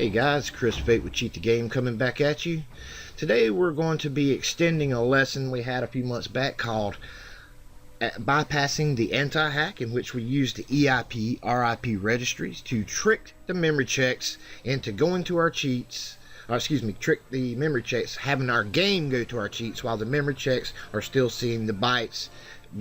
Hey guys, Chris Fate with Cheat the Game coming back at you. Today we're going to be extending a lesson we had a few months back called bypassing the anti-hack, in which we use the EIP, RIP registries to trick the memory checks into going to our cheats. Trick the memory checks, having our game go to our cheats while the memory checks are still seeing the bytes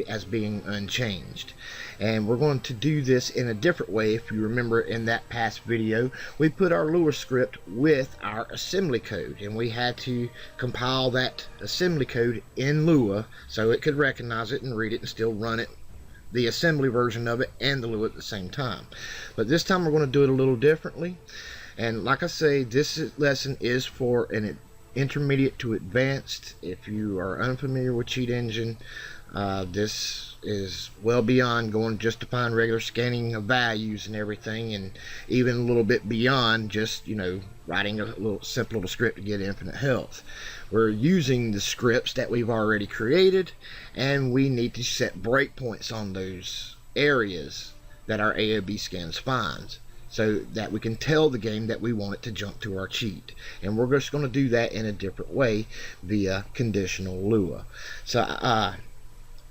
as being unchanged. And we're going to do this in a different way. If you remember in that past video, we put our Lua script with our assembly code, and we had to compile that assembly code in Lua so it could recognize it and read it and still run it, the assembly version of it and the Lua at the same time. But this time we're going to do it a little differently. And like I say, this lesson is for an intermediate to advanced. If you are unfamiliar with Cheat Engine, this is well beyond going just to find regular scanning of values and everything, and even a little bit beyond just, writing a little simple little script to get infinite health. We're using the scripts that we've already created, and we need to set breakpoints on those areas that our AOB scans finds, so that we can tell the game that we want it to jump to our cheat. And we're just going to do that in a different way via Conditional Lua. So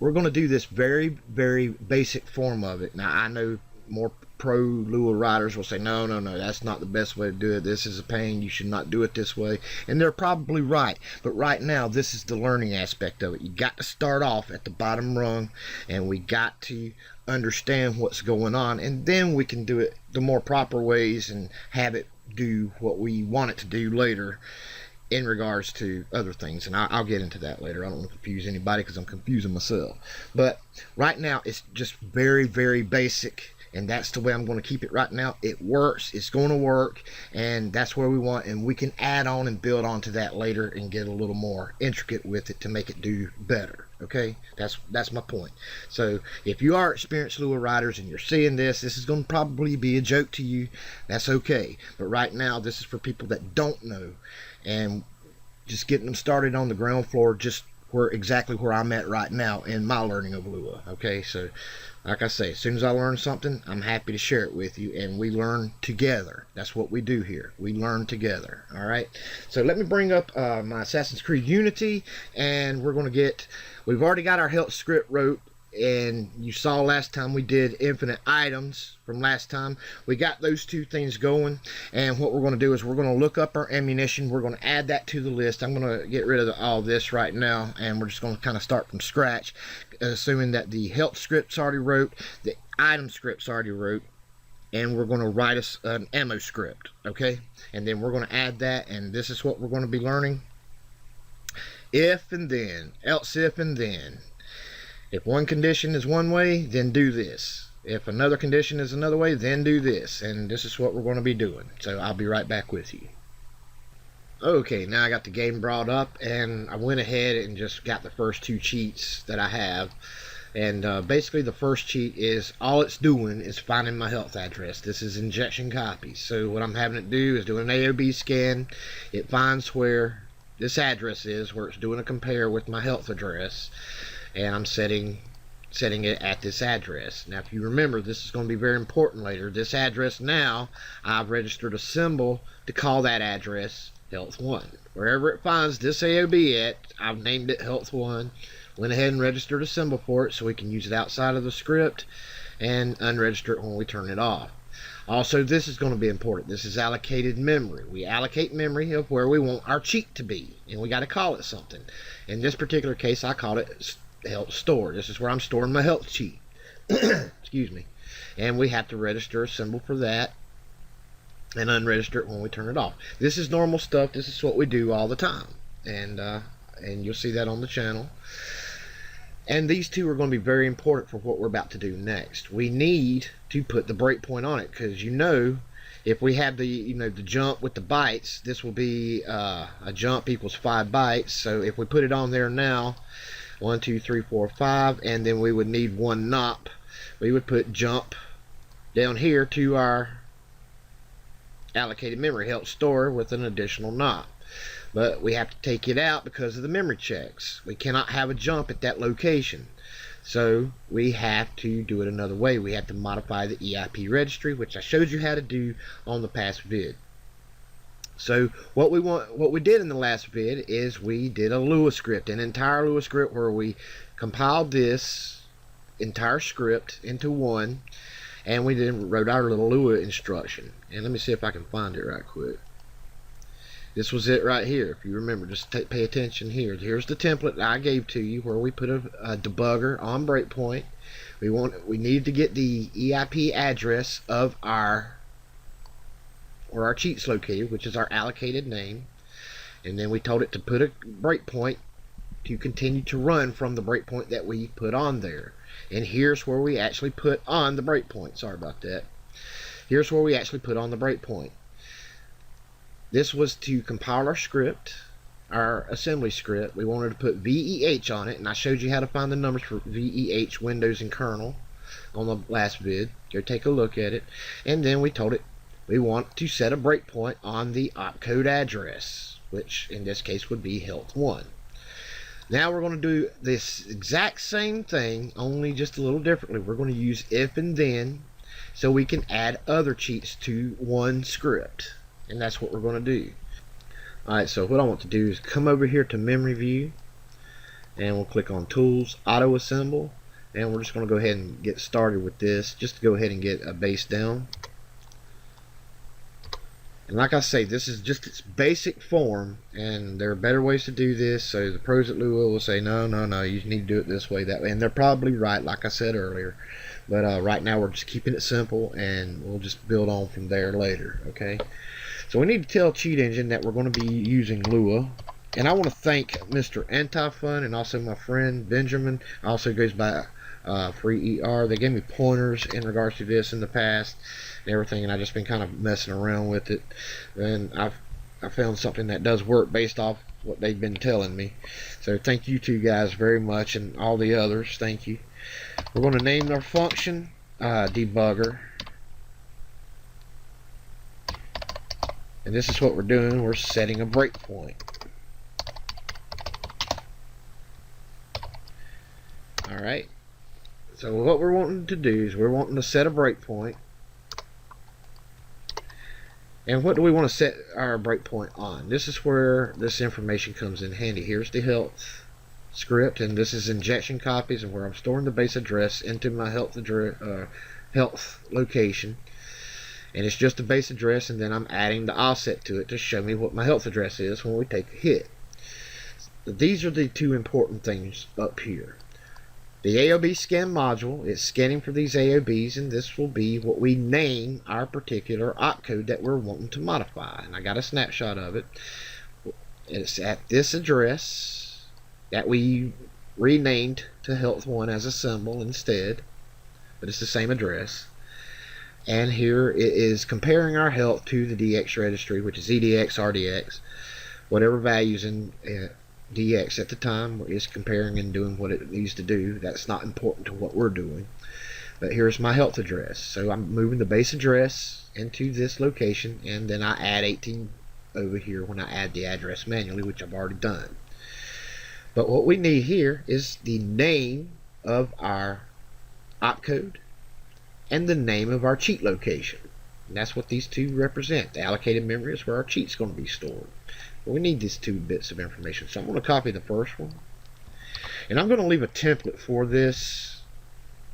we're going to do this very, very basic form of it. Now, I know more pro Lua writers will say, no, that's not the best way to do it. This is a pain. You should not do it this way. And they're probably right. But right now, this is the learning aspect of it. You got to start off at the bottom rung, and we got to understand what's going on, and then we can do it the more proper ways and have it do what we want it to do later in regards to other things. And I'll get into that later. I don't want to confuse anybody because I'm confusing myself. But right now it's just very, very basic, and that's the way I'm going to keep it right now. It works, it's going to work, and that's where we want, and we can add on and build onto that later and get a little more intricate with it to make it do better. Okay, that's my point. So if you are experienced Lua writers and you're seeing this is going to probably be a joke to you. That's okay. But right now, this is for people that don't know, and just getting them started on the ground floor, just exactly where I'm at right now in my learning of Lua. Okay, so like I say, as soon as I learn something, I'm happy to share it with you, and we learn together. That's what we do here. We learn together. All right. So let me bring up my Assassin's Creed Unity, and we're going to we've already got our health script wrote, and you saw last time we did infinite items from last time. We got those two things going, and what we're going to do is we're going to look up our ammunition. We're going to add that to the list. I'm going to get rid of all this right now, and we're just going to kind of start from scratch, assuming that the health script's already wrote, the item script's already wrote, and we're going to write us an ammo script. Okay, and then we're going to add that, and this is what we're going to be learning. If and then, else if and then. If one condition is one way, then do this. If another condition is another way, then do this. And this is what we're going to be doing. So I'll be right back with you. Okay, now I got the game brought up, and I went ahead and just got the first two cheats that I have. And basically the first cheat is, all it's doing is finding my health address. This is injection copies. So what I'm having it do is do an AOB scan. It finds where this address is, where it's doing a compare with my health address, and I'm setting it at this address. Now if you remember, this is going to be very important later. This address now, I've registered a symbol to call that address health 1. Wherever it finds this AOB at, I've named it health 1. Went ahead and registered a symbol for it so we can use it outside of the script and unregister it when we turn it off. Also, this is going to be important. This is allocated memory. We allocate memory of where we want our cheat to be, and we got to call it something. In this particular case, I called it health store. This is where I'm storing my health cheat. Excuse me. And we have to register a symbol for that and unregister it when we turn it off. This is normal stuff. This is what we do all the time, and you'll see that on the channel. And these two are going to be very important for what we're about to do next. We need to put the breakpoint on it, because if we have the the jump with the bytes, this will be a jump equals 5 bytes. So if we put it on there now, 1 2 3 4 5, and then we would need 1 NOP, we would put jump down here to our allocated memory health store with an additional NOP. But we have to take it out because of the memory checks. We cannot have a jump at that location. So we have to do it another way. We have to modify the EIP registry, which I showed you how to do on the past vid. So what we did in the last vid is we did a Lua script, an entire Lua script where we compiled this entire script into one, and we then wrote our little Lua instruction. And let me see if I can find it right quick. This was it right here. If you remember, just pay attention here. Here's the template that I gave to you where we put a debugger on Breakpoint. We need to get the EIP address of our cheat's located, which is our allocated name, and then we told it to put a breakpoint to continue to run from the breakpoint that we put on there. And here's where we actually put on the breakpoint. Sorry about that. Here's where we actually put on the breakpoint. This was to compile our script, our assembly script. We wanted to put VEH on it, and I showed you how to find the numbers for VEH, Windows and kernel, on the last vid. Go take a look at it. And then we told it we want to set a breakpoint on the opcode address, which in this case would be health1. Now we're going to do this exact same thing, only just a little differently. We're going to use if and then so we can add other cheats to one script. And that's what we're going to do. Alright, so what I want to do is come over here to Memory View, and we'll click on Tools, Auto Assemble, and we're just going to go ahead and get started with this, just to go ahead and get a base down. And like I say, this is just its basic form, and there are better ways to do this. So the pros at Lua will say, no, you need to do it this way, that way. And they're probably right, like I said earlier. But right now we're just keeping it simple, and we'll just build on from there later, okay? So we need to tell Cheat Engine that we're going to be using Lua. And I want to thank Mr. Antifun and also my friend Benjamin. Also goes by Free ER. They gave me pointers in regards to this in the past and everything, and I've just been kind of messing around with it, and I found something that does work based off what they've been telling me. So thank you two guys very much, and all the others, thank you. We're going to name our function debugger, and this is what we're doing. We're setting a breakpoint. Alright, so what we're wanting to do is we're wanting to set a breakpoint. And what do we want to set our breakpoint on? This is where this information comes in handy. Here's the health script, and this is injection copies, and where I'm storing the base address into my health location. And it's just a base address, and then I'm adding the offset to it to show me what my health address is when we take a hit. These are the two important things up here. The AOB scan module is scanning for these AOBs, and this will be what we name our particular opcode that we're wanting to modify. And I got a snapshot of it. It's at this address that we renamed to health1 as a symbol instead, but it's the same address. And here it is comparing our health to the DX registry, which is EDX, RDX, whatever values in DX at the time is comparing and doing what it needs to do. That's not important to what we're doing. But here's my health address. So I'm moving the base address into this location, and then I add 18 over here when I add the address manually, which I've already done. But what we need here is the name of our opcode and the name of our cheat location. And that's what these two represent. The allocated memory is where our cheat's going to be stored. But we need these two bits of information. So I'm going to copy the first one. And I'm going to leave a template for this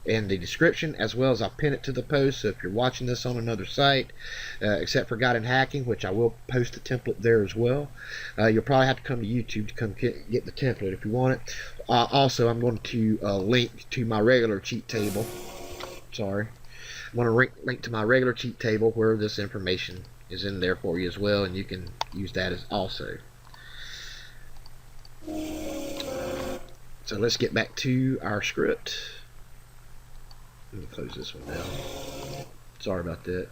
in the description, as well as I'll pin it to the post. So if you're watching this on another site, except for Guide in Hacking, which I will post the template there as well, you'll probably have to come to YouTube to come get the template if you want it. Also, I'm going to link to my regular cheat table. Sorry. I'm going to link to my regular cheat table where this information is in there for you as well, and you can use that as also. So let's get back to our script. Let me close this one down. Sorry about that.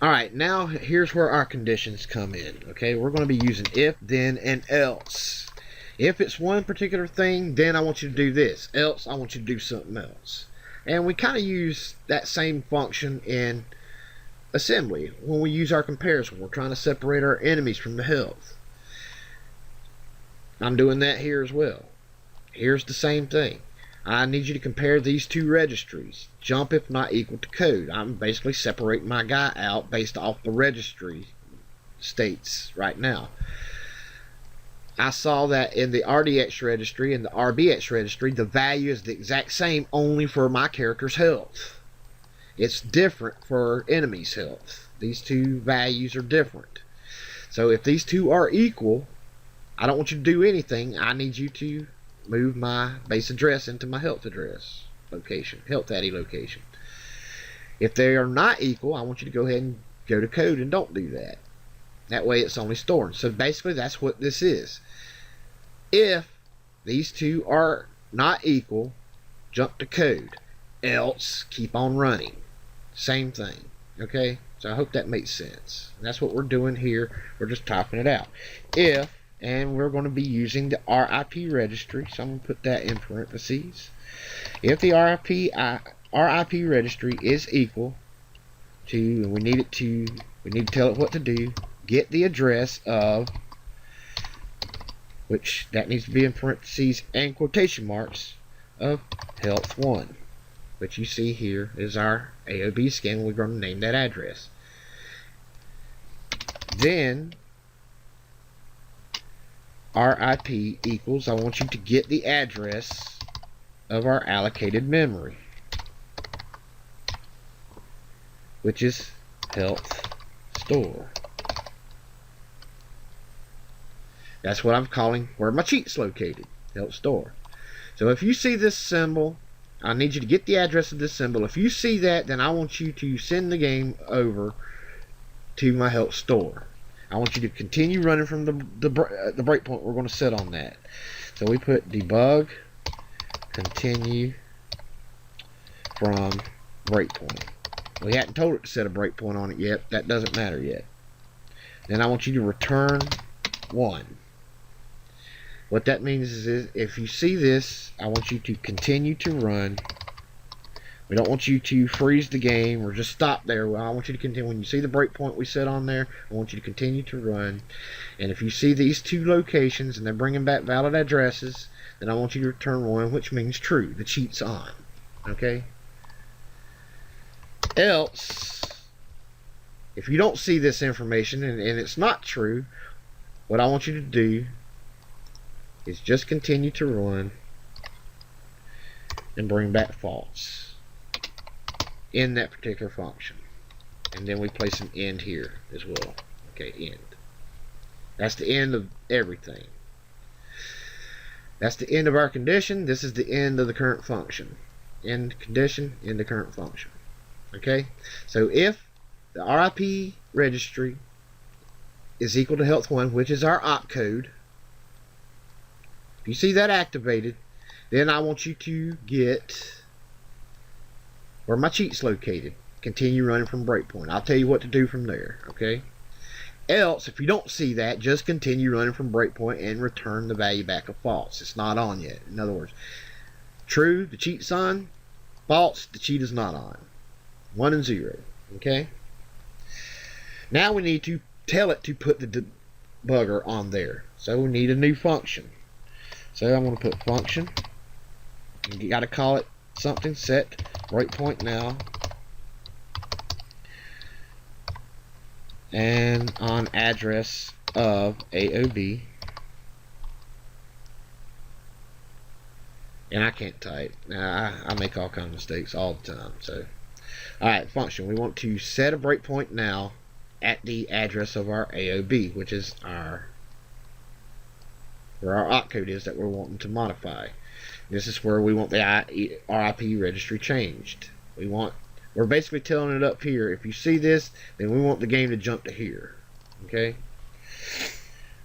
Alright, now here's where our conditions come in. Okay, we're going to be using if, then, and else. If it's one particular thing, then I want you to do this. Else, I want you to do something else. And we kind of use that same function in assembly when we use our comparison. We're trying to separate our enemies from the health. I'm doing that here as well. Here's the same thing. I need you to compare these two registries. Jump if not equal to code. I'm basically separating my guy out based off the registry states right now. I saw that in the RDX registry and the RBX registry, the value is the exact same only for my character's health. It's different for enemies' health. These two values are different. So if these two are equal, I don't want you to do anything. I need you to move my base address into my health address location, health addy location. If they are not equal, I want you to go ahead and go to code and don't do that. That way it's only stored. So basically that's what this is. If these two are not equal, jump to code. Else, keep on running. Same thing. Okay? So I hope that makes sense. And that's what we're doing here. We're just typing it out. If, and we're going to be using the RIP registry. So I'm going to put that in parentheses. If the RIP registry is equal to, and we need to tell it what to do, get the address of, which that needs to be in parentheses and quotation marks, of health 1, which you see here is our AOB scan. We're going to name that address. Then RIP equals, I want you to get the address of our allocated memory, which is health store. That's what I'm calling where my cheat's located, health store. So if you see this symbol, I need you to get the address of this symbol. If you see that, then I want you to send the game over to my health store. I want you to continue running from the breakpoint we're going to set on that. So we put debug continue from breakpoint. We hadn't told it to set a breakpoint on it yet. That doesn't matter yet. Then I want you to return 1. What that means is if you see this, I want you to continue to run. We don't want you to freeze the game or just stop there. Well, I want you to continue. When you see the breakpoint we set on there, I want you to continue to run. And if you see these two locations and they're bringing back valid addresses, then I want you to return 1, which means true. The cheat's on. Okay? Else, if you don't see this information and it's not true, what I want you to do is just continue to run and bring back false in that particular function. And then we place an end here as well. Okay, end. That's the end of everything. That's the end of our condition. This is the end of the current function. End condition, end the current function. Okay, so if the RIP registry is equal to health 1, which is our opcode, if you see that activated, then I want you to get where my cheat's located. Continue running from breakpoint. I'll tell you what to do from there. Okay. Else, if you don't see that, just continue running from breakpoint and return the value back of false. It's not on yet. In other words, true, the cheat's on. False, the cheat is not on. 1 and 0. Okay. Now we need to tell it to put the debugger on there. So we need a new function. So I'm going to put function. You got to call it something. Set breakpoint now. And on address of AOB. And I can't type. I make all kinds of mistakes all the time. So, alright, function. We want to set a breakpoint now at the address of our AOB, which is where our opcode is that we're wanting to modify. This is where we want the RIP registry changed. We're basically telling it up here. If you see this, then we want the game to jump to here. Okay.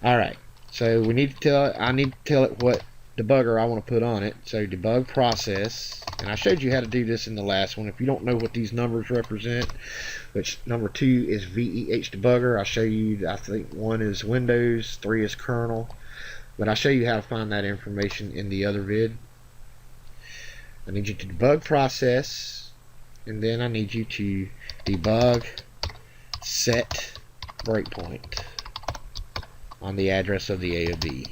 All right. So we need to tell it. I need to tell it what debugger I want to put on it. So debug process, and I showed you how to do this in the last one. If you don't know what these numbers represent, which number 2 is VEH debugger, I'll show you. I think 1 is Windows, 3 is kernel, but I'll show you how to find that information in the other vid. I need you to debug process. And then I need you to debug set breakpoint on the address of the AOB.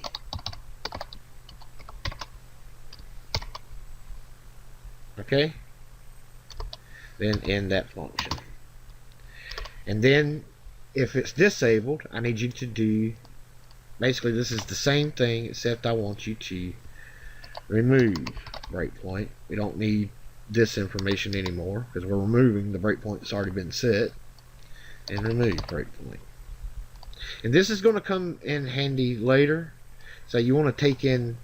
Okay? Then end that function. And then if it's disabled, I need you to do, basically this is the same thing, except I want you to remove breakpoint. We don't need this information anymore because we're removing the breakpoint that's already been set. And remove breakpoint. And this is going to come in handy later. So you want to take in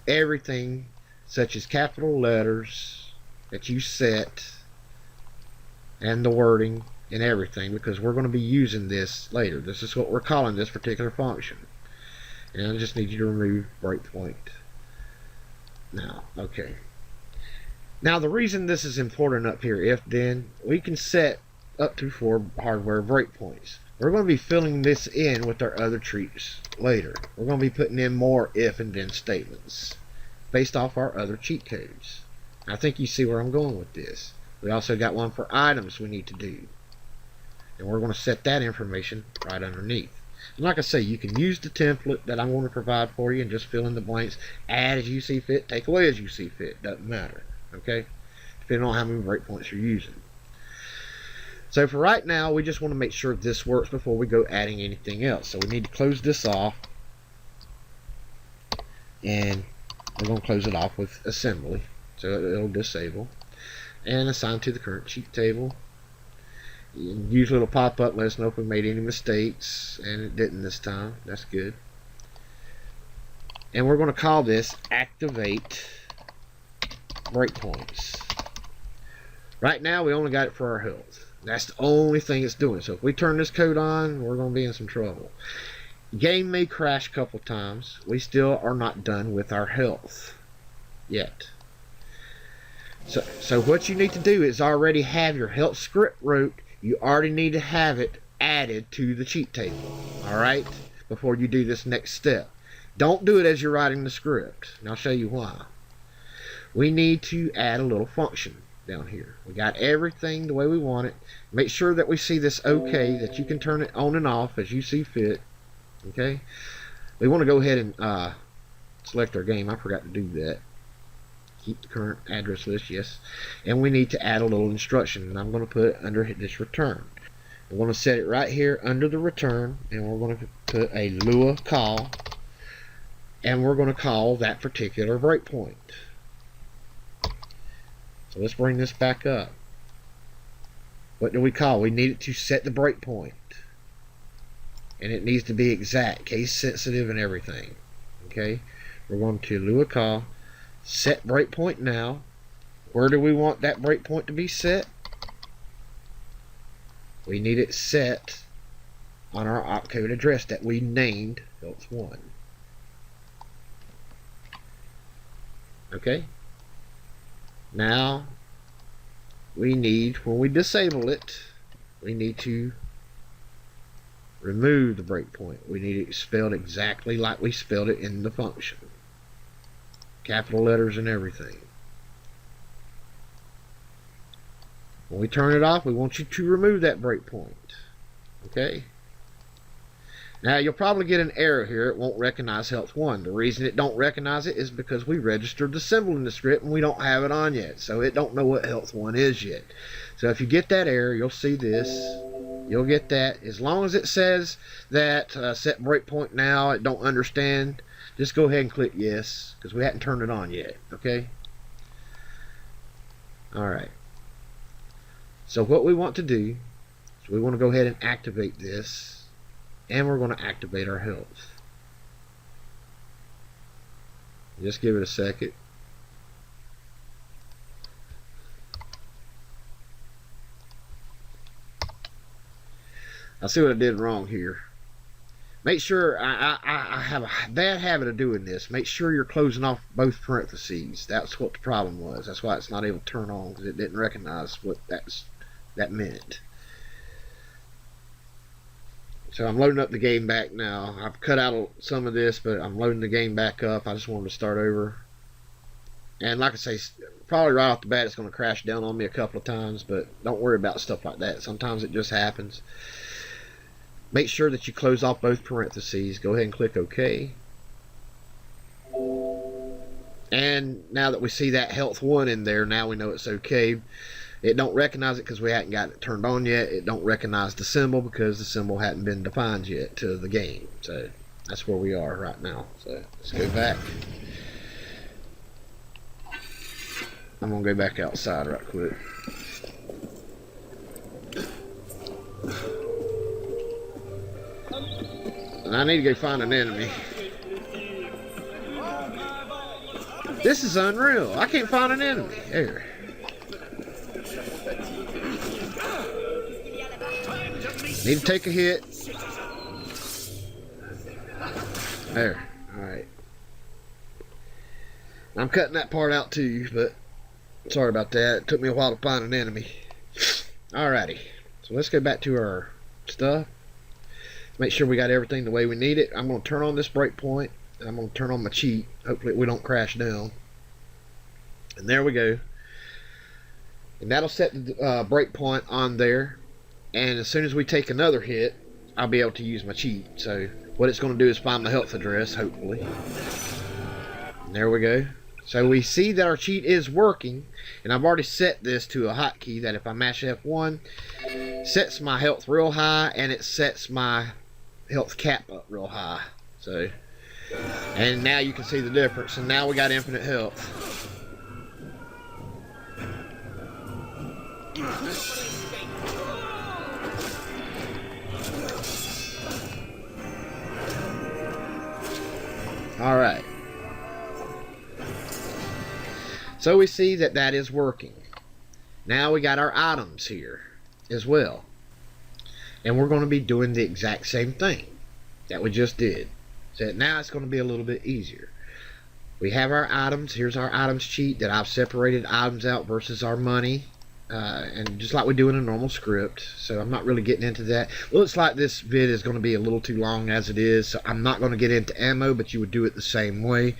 everything such as capital letters that you set and the wording and everything, because we're going to be using this later. This is what we're calling this particular function. And I just need you to remove breakpoint now. Okay. Now the reason this is important up here, if then, we can set up to 4 hardware breakpoints. We're going to be filling this in with our other treats later. We're going to be putting in more if and then statements based off our other cheat codes. I think you see where I'm going with this. We also got one for items we need to do. And we're going to set that information right underneath. And like I say, you can use the template that I'm going to provide for you and just fill in the blanks, add as you see fit, take away as you see fit. Doesn't matter. Okay? Depending on how many breakpoints you're using. So for right now, we just want to make sure this works before we go adding anything else. So we need to close this off. And we're going to close it off with assembly. So it'll disable. And assign to the current cheat table. Usually it'll pop up, let us know if we made any mistakes. And it didn't this time. That's good. And we're going to call this activate breakpoints. Right now we only got it for our health. That's the only thing it's doing. So if we turn this code on, we're going to be in some trouble. Game may crash a couple times. We still are not done with our health yet. So what you need to do is already have your health script wrote. You already need to have it added to the cheat table. Alright? Before you do this next step. Don't do it as you're writing the script. And I'll show you why. We need to add a little function down here. We got everything the way we want it. Make sure that we see this OK, that you can turn it on and off as you see fit. Okay? We want to go ahead and select our game. I forgot to do that. Keep the current address list, yes. And we need to add a little instruction, and I'm going to put it under this return. We're going to set it right here under the return, and we're going to put a Lua call, and we're going to call that particular breakpoint. So let's bring this back up. What do we call? We need it to set the breakpoint. And it needs to be exact, case sensitive and everything. Okay? We're going to Lua call, set breakpoint now. Where do we want that breakpoint to be set? We need it set on our opcode address that we named health1. Okay? Now, we need, when we disable it, we need to remove the breakpoint. We need it spelled exactly like we spelled it in the function. Capital letters and everything. When we turn it off, we want you to remove that breakpoint. Okay? Now, you'll probably get an error here. It won't recognize health1. The reason it don't recognize it is because we registered the symbol in the script and we don't have it on yet. So it don't know what health1 is yet. So if you get that error, you'll see this. You'll get that. As long as it says that set breakpoint now, it don't understand, just go ahead and click yes, because we hadn't turned it on yet. Okay? Alright. So what we want to do is we want to go ahead and activate this. And we're going to activate our health. Just give it a second. I see what I did wrong here. Make sure, I have a bad habit of doing this. Make sure you're closing off both parentheses. That's what the problem was. That's why it's not able to turn on, because it didn't recognize what that meant. So I'm loading up the game back now. I've cut out some of this, but I'm loading the game back up. I just wanted to start over. And like I say, probably right off the bat it's going to crash down on me a couple of times, but don't worry about stuff like that. Sometimes it just happens. Make sure that you close off both parentheses. Go ahead and click OK. And now that we see that health 1 in there, now we know it's okay. It don't recognize it because we hadn't got it turned on yet. It don't recognize the symbol because the symbol hadn't been defined yet to the game. So that's where we are right now. So let's go back. I'm gonna go back outside right quick. And I need to go find an enemy. This is unreal. I can't find an enemy. There. Need to take a hit. There. Alright. I'm cutting that part out too, but sorry about that. It took me a while to find an enemy. Alrighty. So let's go back to our stuff. Make sure we got everything the way we need it. I'm going to turn on this breakpoint. And I'm going to turn on my cheat. Hopefully we don't crash down. And there we go. And that'll set the breakpoint on there. And as soon as we take another hit, I'll be able to use my cheat. So what it's going to do is find the health address, hopefully. And there we go. So we see that our cheat is working. And I've already set this to a hotkey that if I mash F1, sets my health real high and it sets my health cap up real high. So, and now you can see the difference. And now we got infinite health. Alright. So we see that that is working. Now we got our items here as well. And we're going to be doing the exact same thing that we just did. So now it's going to be a little bit easier. We have our items. Here's our items cheat that I've separated items out versus our money. And just like we do in a normal script. So I'm not really getting into that. Looks like this vid is going to be a little too long as it is. So I'm not going to get into ammo, but you would do it the same way.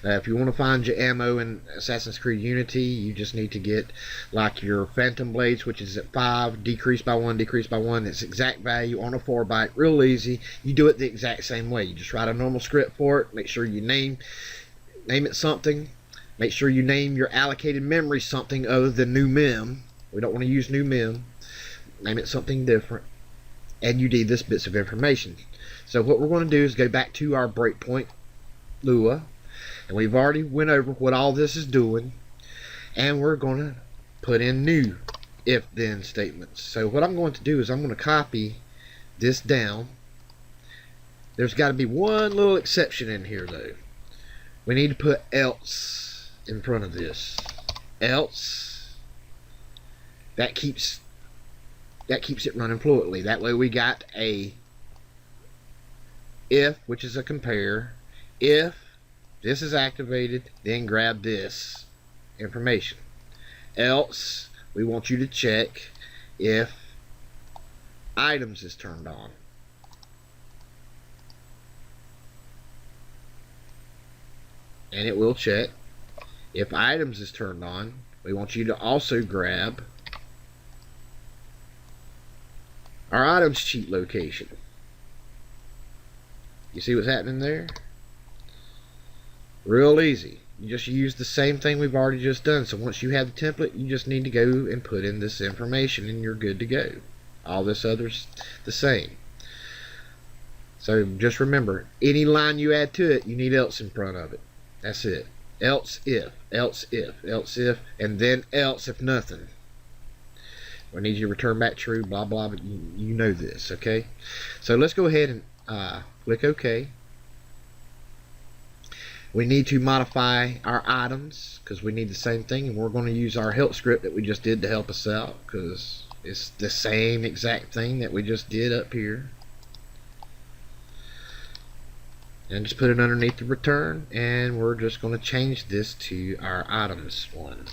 If you want to find your ammo in Assassin's Creed Unity, you just need to get like your Phantom Blades, which is at 5, decreased by 1, decreased by 1. It's exact value on a 4-byte. Real easy. You do it the exact same way. You just write a normal script for it. Make sure you name it something. Make sure you name your allocated memory something other than new mem. We don't want to use new mem. Name it something different. And you need this bits of information. So what we're going to do is go back to our Breakpoint Lua. And we've already went over what all this is doing. And we're going to put in new if-then statements. So what I'm going to do is I'm going to copy this down. There's got to be one little exception in here though. We need to put else in front of this. Else. That keeps it running fluently. That way we got a if, which is a compare. If this is activated, then grab this information. Else, we want you to check if items is turned on. And it will check. If items is turned on, we want you to also grab our items cheat location. You see what's happening there? Real easy. You just use the same thing we've already just done. So once you have the template, you just need to go and put in this information and you're good to go. All this other's the same. So just remember, any line you add to it, you need else in front of it. That's it. Else if, else if, else if, and then else if nothing. I need you to return back true, blah blah, but you know this, okay? So let's go ahead and click OK. We need to modify our items because we need the same thing, and we're going to use our help script that we just did to help us out because it's the same exact thing that we just did up here. And just put it underneath the return, and we're just going to change this to our items 1.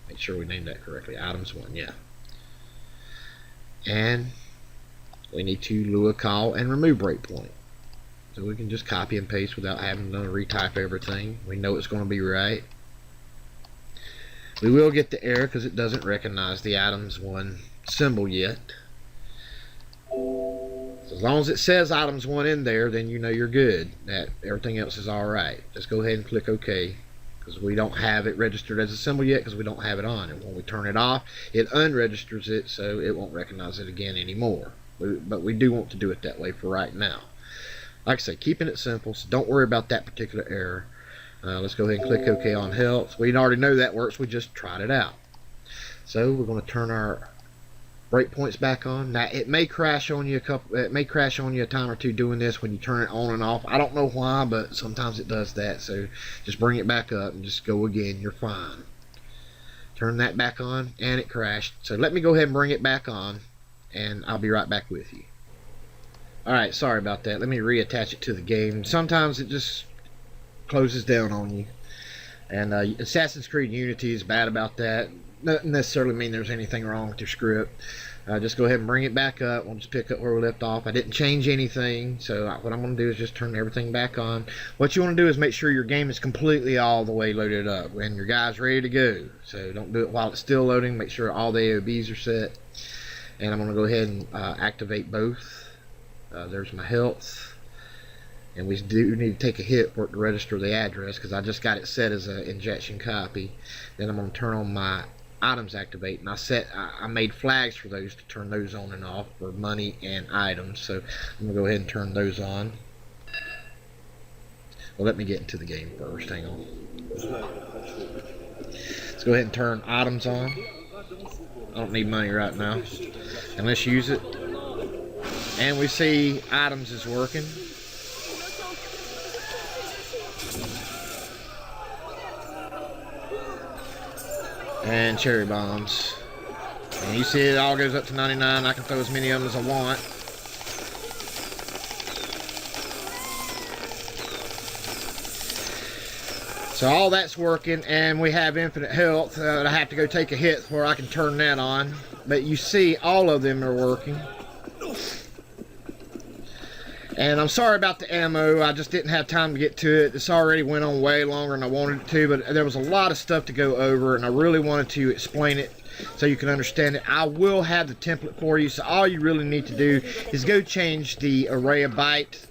Make sure we named that correctly. Items 1, yeah. And we need to Lua call and remove breakpoint. So we can just copy and paste without having to retype everything. We know it's going to be right. We will get the error because it doesn't recognize the items 1 symbol yet. So as long as it says items 1 in there, then you know you're good. That everything else is alright. Just go ahead and click OK, because we don't have it registered as a symbol yet, because we don't have it on. And when we turn it off, it unregisters it, so it won't recognize it again anymore. But we do want to do it that way for right now. Like I say, keeping it simple, so don't worry about that particular error. Let's go ahead and click OK on health. We already know that works, we just tried it out. So we're going to turn our breakpoints back on. Now it may crash on you a time or two doing this when you turn it on and off. I don't know why, but sometimes it does that. So just bring it back up and just go again. You're fine. Turn that back on and it crashed. So let me go ahead and bring it back on and I'll be right back with you. Alright, sorry about that. Let me reattach it to the game. Sometimes it just closes down on you. And Assassin's Creed Unity is bad about that. Doesn't necessarily mean there's anything wrong with your script. Just go ahead and bring it back up. We'll just pick up where we left off. I didn't change anything, so what I'm going to do is just turn everything back on. What you want to do is make sure your game is completely all the way loaded up and your guy's ready to go. So don't do it while it's still loading. Make sure all the AOBs are set. And I'm going to go ahead and activate both. There's my health. And we do need to take a hit for it to register the address, because I just got it set as an injection copy. Then I'm going to turn on my items activate, and I made flags for those to turn those on and off for money and items. So I'm going to go ahead and turn those on. Well, let me get into the game first. Hang on. Let's go ahead and turn items on. I don't need money right now, and let's use it. And we see items is working. And cherry bombs. And you see it all goes up to 99. I can throw as many of them as I want. So all that's working, and we have infinite health. I have to go take a hit before I can turn that on. But you see all of them are working. And I'm sorry about the ammo. I just didn't have time to get to it. This already went on way longer than I wanted it to, but there was a lot of stuff to go over, and I really wanted to explain it so you can understand it. I will have the template for you, so all you really need to do is go change the array of byte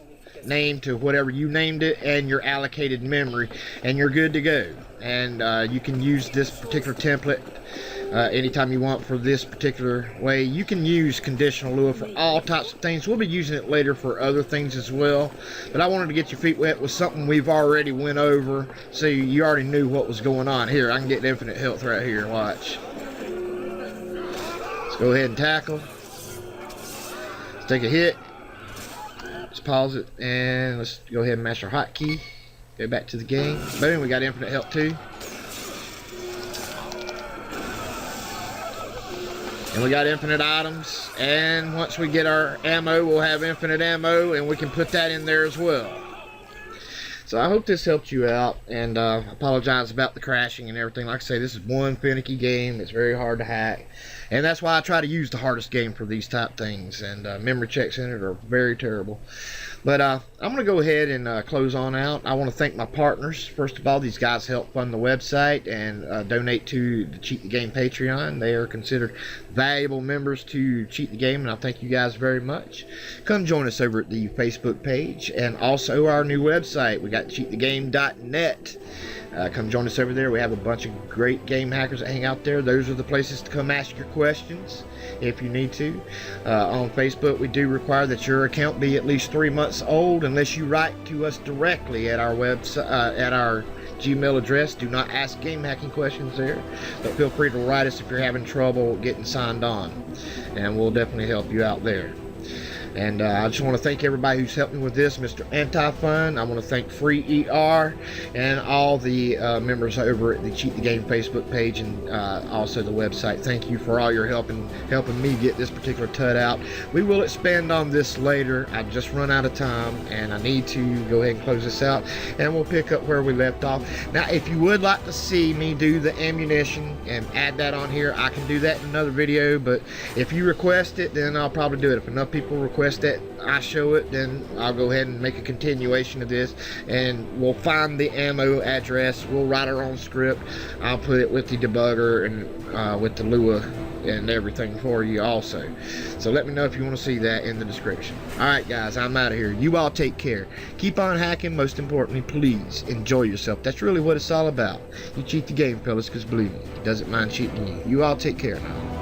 name to whatever you named it and your allocated memory, and you're good to go. And you can use this particular template anytime you want for this particular way. You can use Conditional Lua for all types of things. We'll be using it later for other things as well, but I wanted to get your feet wet with something we've already went over, so you already knew what was going on. Here, I can get infinite health right here. Watch. Let's go ahead and tackle. Let's take a hit. Let's pause it, and let's go ahead and mash our hotkey. Go back to the game. Boom, we got infinite health too. And we got infinite items, and once we get our ammo, we'll have infinite ammo, and we can put that in there as well. So I hope this helped you out, and I apologize about the crashing and everything. Like I say, this is one finicky game. It's very hard to hack, and that's why I try to use the hardest game for these type things, and memory checks in it are very terrible. But I'm going to go ahead and close on out. I want to thank my partners. First of all, these guys help fund the website and donate to the Cheat the Game Patreon. They are considered valuable members to Cheat the Game, and I thank you guys very much. Come join us over at the Facebook page and also our new website. We got cheatthegame.net. Come join us over there. We have a bunch of great game hackers that hang out there. Those are the places to come ask your questions if you need to. On Facebook, we do require that your account be at least 3 months old unless you write to us directly at our website, at our Gmail address. Do not ask game hacking questions there, but feel free to write us if you're having trouble getting signed on, and we'll definitely help you out there. And I just want to thank everybody who's helped me with this, Mr. Anti-Fun. I want to thank Free ER and all the members over at the Cheat the Game Facebook page and also the website. Thank you for all your help in helping me get this particular TUD out. We will expand on this later. I just run out of time, and I need to go ahead and close this out, and we'll pick up where we left off. Now, if you would like to see me do the ammunition and add that on here, I can do that in another video, but if you request it, then I'll probably do it. If enough people request that I show it, then I'll go ahead and make a continuation of this, and we'll find the ammo address. We'll write our own script. I'll put it with the debugger and with the Lua and everything for you also. So let me know if you want to see that in the description. Alright guys, I'm out of here. You all take care. Keep on hacking. Most importantly, please enjoy yourself. That's really what it's all about. You cheat the game, fellas, because believe me, it doesn't mind cheating you. You all take care now.